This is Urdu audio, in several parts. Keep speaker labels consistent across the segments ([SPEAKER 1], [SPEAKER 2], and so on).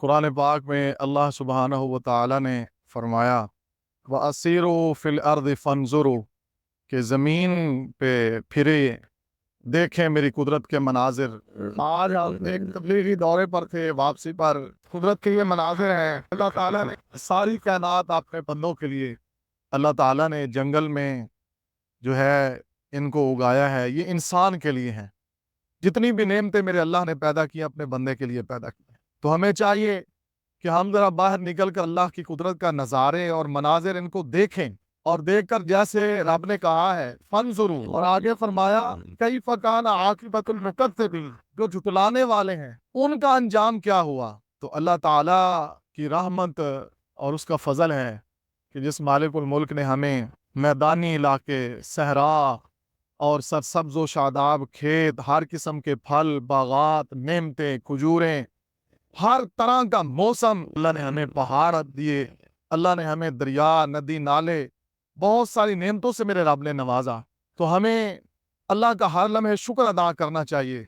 [SPEAKER 1] قرآن پاک میں اللہ سبحانہ و تعالی نے فرمایا وَأَسِيرُوا فِي الْأَرْضِ فَانظُرُوا کہ زمین پہ پھرے دیکھیں میری قدرت کے مناظر۔ آج ہم ایک تبلیغی دورے پر تھے، واپسی پر قدرت کے یہ مناظر ہیں۔ اللہ تعالیٰ نے ساری کائنات اپنے بندوں کے لیے، اللہ تعالیٰ نے جنگل میں جو ہے ان کو اگایا ہے، یہ انسان کے لیے ہیں۔ جتنی بھی نعمتیں میرے اللہ نے پیدا کی اپنے بندے کے لیے پیدا کی، تو ہمیں چاہیے کہ ہم ذرا باہر نکل کر اللہ کی قدرت کا نظارے اور مناظر ان کو دیکھیں، اور دیکھ کر جیسے رب نے کہا ہے فَانظُرُوا، اور آگے فرمایا کَیْفَ کَانَ عَاقِبَةُ الْمُکَذِّبِینَ، جو جھٹلانے والے ہیں ان کا انجام کیا ہوا۔ تو اللہ تعالیٰ کی رحمت اور اس کا فضل ہے کہ جس مالک الملک نے ہمیں میدانی علاقے، صحرا اور سرسبز و شاداب کھیت، ہر قسم کے پھل، باغات، نعمتیں، کھجوریں، ہر طرح کا موسم، اللہ نے ہمیں پہاڑ دیے، اللہ نے ہمیں دریا، ندی، نالے، بہت ساری نعمتوں سے میرے رب نے نوازا۔ تو ہمیں اللہ کا ہر لمحے شکر ادا کرنا چاہیے۔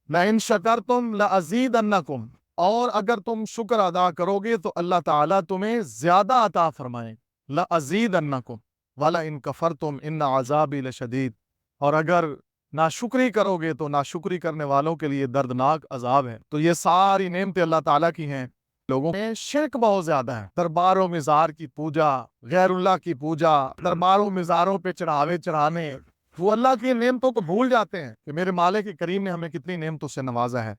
[SPEAKER 1] لَئِن شَكَرْتُمْ لَأَزِيدَنَّكُمْ، اور اگر تم شکر ادا کرو گے تو اللہ تعالیٰ تمہیں زیادہ عطا فرمائیں۔ لَأَزِيدَنَّكُمْ وَلَئِن كَفَرْتُمْ إِنَّ عَذَابِي لَشَدِيدٌ، اور اگر ناشکری کرو گے تو ناشکری کرنے والوں کے لیے دردناک عذاب ہے۔ تو یہ ساری نعمتیں اللہ تعالیٰ کی ہیں۔ لوگوں میں شرک بہت زیادہ ہے، دربار و مزار کی پوجا، غیر اللہ کی پوجا، دربار و مزاروں پہ چڑھاوے چڑھانے، وہ اللہ کی نعمتوں کو بھول جاتے ہیں کہ میرے مالک کریم نے ہمیں کتنی نعمتوں سے نوازا ہے۔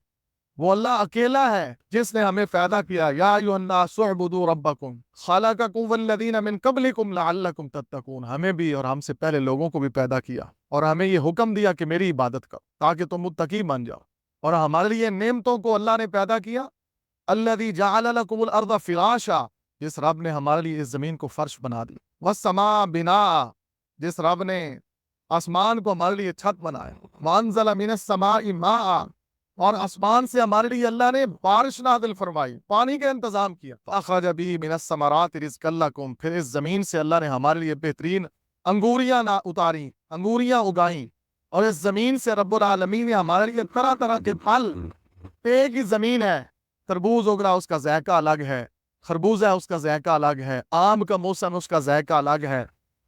[SPEAKER 1] وہ اللہ اکیلا ہے جس نے ہمیں پیدا کیا۔ یا ایھا الناس اعبدوا ربکم خلقکم والذین من قبلکم لعلکم تتقون، ہمیں بھی اور ہم سے پہلے لوگوں کو بھی پیدا کیا اور ہمیں یہ حکم دیا کہ میری عبادت کرو تاکہ تم متقی بن جاؤ۔ اور ہمارے لیے نعمتوں کو اللہ نے پیدا کیا۔ الذی جعل لکم الارض فراشا، جس رب نے ہمارے لیے اس زمین کو فرش بنا دی۔ والسماء بناء، جس رب نے آسمان کو ہمارے لیے چھت بنایا۔ وانزل من السماء ماء، اور آسمان سے ہمارے لیے اللہ نے بارش نازل فرمائی، پانی کا انتظام کیا۔ فاخرج به من الثمرات رزقا لکم، پھر اس زمین سے اللہ نے ہمارے لیے بہترین انگوریاں اتاری، انگوریاں اگائیں، اور اس زمین سے رب العالمین نے ہمارے لیے طرح طرح کے پھل، ایک ہی زمین ہے، تربوز اگ رہا اس کا ذائقہ الگ ہے، خربوزہ ہے اس کا ذائقہ الگ ہے، آم کا موسم اس کا ذائقہ الگ ہے،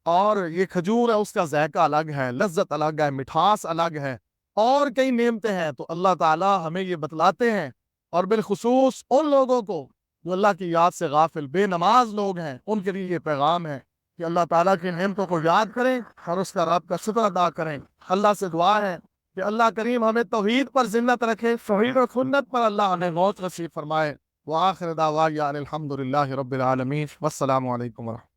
[SPEAKER 1] اور یہ کھجور ہے اس کا ذائقہ الگ ہے، لذت الگ ہے، مٹھاس الگ ہے، اور کئی نعمتیں ہیں۔ تو اللہ تعالیٰ ہمیں یہ بتلاتے ہیں، اور بالخصوص ان لوگوں کو جو اللہ کی یاد سے غافل، بے نماز لوگ ہیں، ان کے لیے یہ پیغام ہے کہ اللہ تعالیٰ کی نعمتوں کو یاد کریں اور اس کا رب کا شکر ادا کریں۔ اللہ سے دعا ہے کہ اللہ کریم ہمیں توحید پر زندہ رکھے، توحید و سنت پر اللہ ہمیں موت نصیب فرمائے۔ وآخر دعوانا ان الحمد للہ رب العالمین، والسلام علیکم ورحمۃ اللہ۔